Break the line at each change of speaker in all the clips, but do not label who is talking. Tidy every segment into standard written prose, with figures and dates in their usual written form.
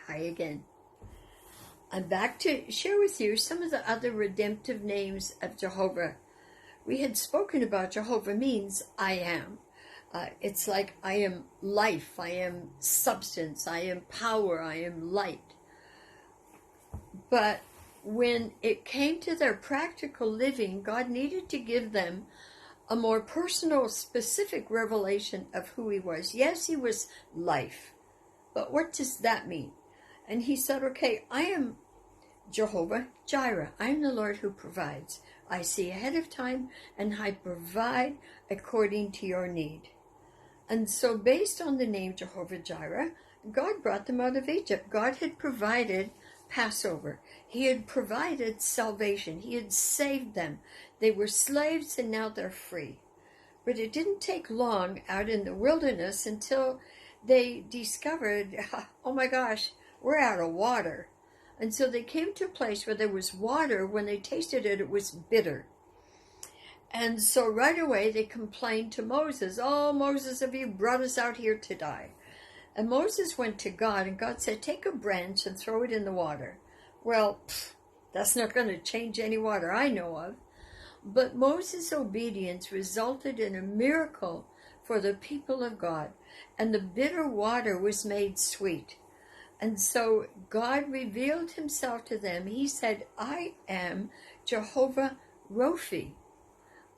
Hi again. I'm back to share with you some of the other redemptive names of Jehovah. We had spoken about Jehovah means I am. It's like I am life, I am substance, I am power, I am light. But when it came to their practical living, God needed to give them a more personal, specific revelation of who he was. Yes, he was life. But what does that mean? And he said, okay, I am Jehovah Jireh. I am the Lord who provides. I see ahead of time, and I provide according to your need. And so based on the name Jehovah Jireh, God brought them out of Egypt. God had provided Passover. He had provided salvation. He had saved them. They were slaves and now they're free. But it didn't take long out in the wilderness until they discovered, oh my gosh, we're out of water. And so they came to a place where there was water. When they tasted it, it was bitter. And so right away they complained to Moses, oh, Moses, have you brought us out here to die? And Moses went to God, and God said, take a branch and throw it in the water. Well, that's not going to change any water I know of. But Moses' obedience resulted in a miracle for the people of God, and the bitter water was made sweet. And so God revealed himself to them. He said, I am Jehovah Rophi.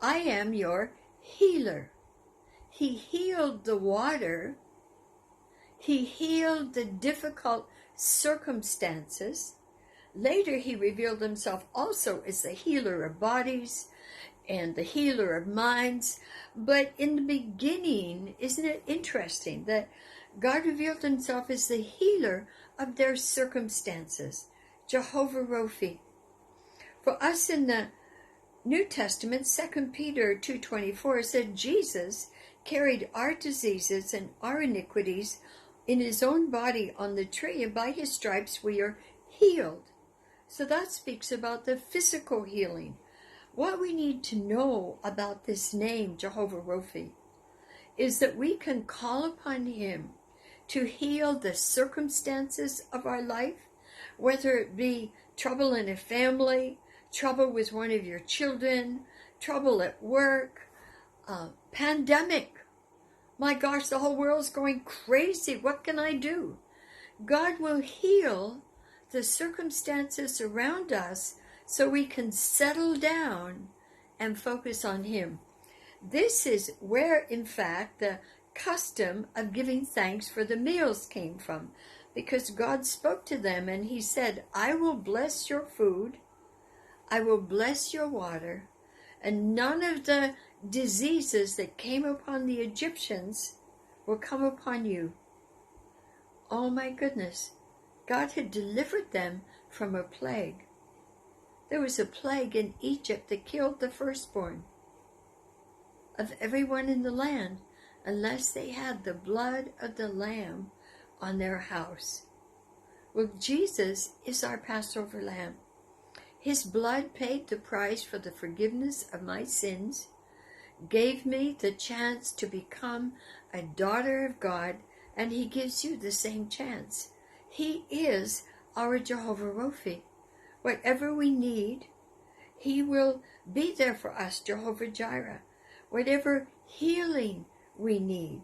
I am your healer. He healed the water. He healed the difficult circumstances. Later, he revealed himself also as the healer of bodies and the healer of minds. But in the beginning, isn't it interesting that God revealed himself as the healer of their circumstances? Jehovah Rophi. For us in the New Testament, 2 Peter 2:24 said Jesus carried our diseases and our iniquities in his own body on the tree, and by his stripes we are healed. So that speaks about the physical healing. What we need to know about this name, Jehovah Rophi, is that we can call upon him to heal the circumstances of our life, whether it be trouble in a family, trouble with one of your children, trouble at work, pandemic. My gosh, the whole world's going crazy. What can I do? God will heal the circumstances around us so we can settle down and focus on him. This is where, in fact, the custom of giving thanks for the meals came from, because God spoke to them and he said, I will bless your food, I will bless your water, and none of the diseases that came upon the Egyptians will come upon you. Oh my goodness. God had delivered them from a plague. There was a plague in Egypt that killed the firstborn of everyone in the land unless they had the blood of the Lamb on their house. Well, Jesus is our Passover Lamb. His blood paid the price for the forgiveness of my sins, gave me the chance to become a daughter of God, and he gives you the same chance. He is our Jehovah Rophi. Whatever we need, he will be there for us, Jehovah Jireh. Whatever healing we need,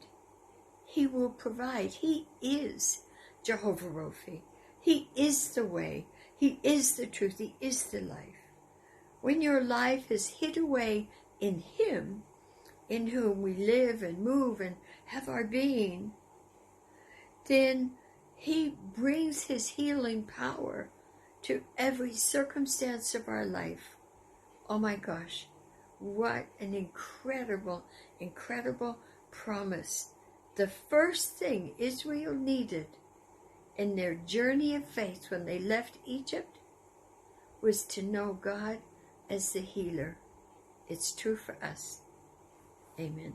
he will provide. He is Jehovah Rophi. He is the way. He is the truth. He is the life. When your life is hid away in him, in whom we live and move and have our being, then he brings his healing power to every circumstance of our life. Oh my gosh, what an incredible, incredible promise. The first thing Israel needed in their journey of faith when they left Egypt was to know God as the healer. It's true for us. Amen.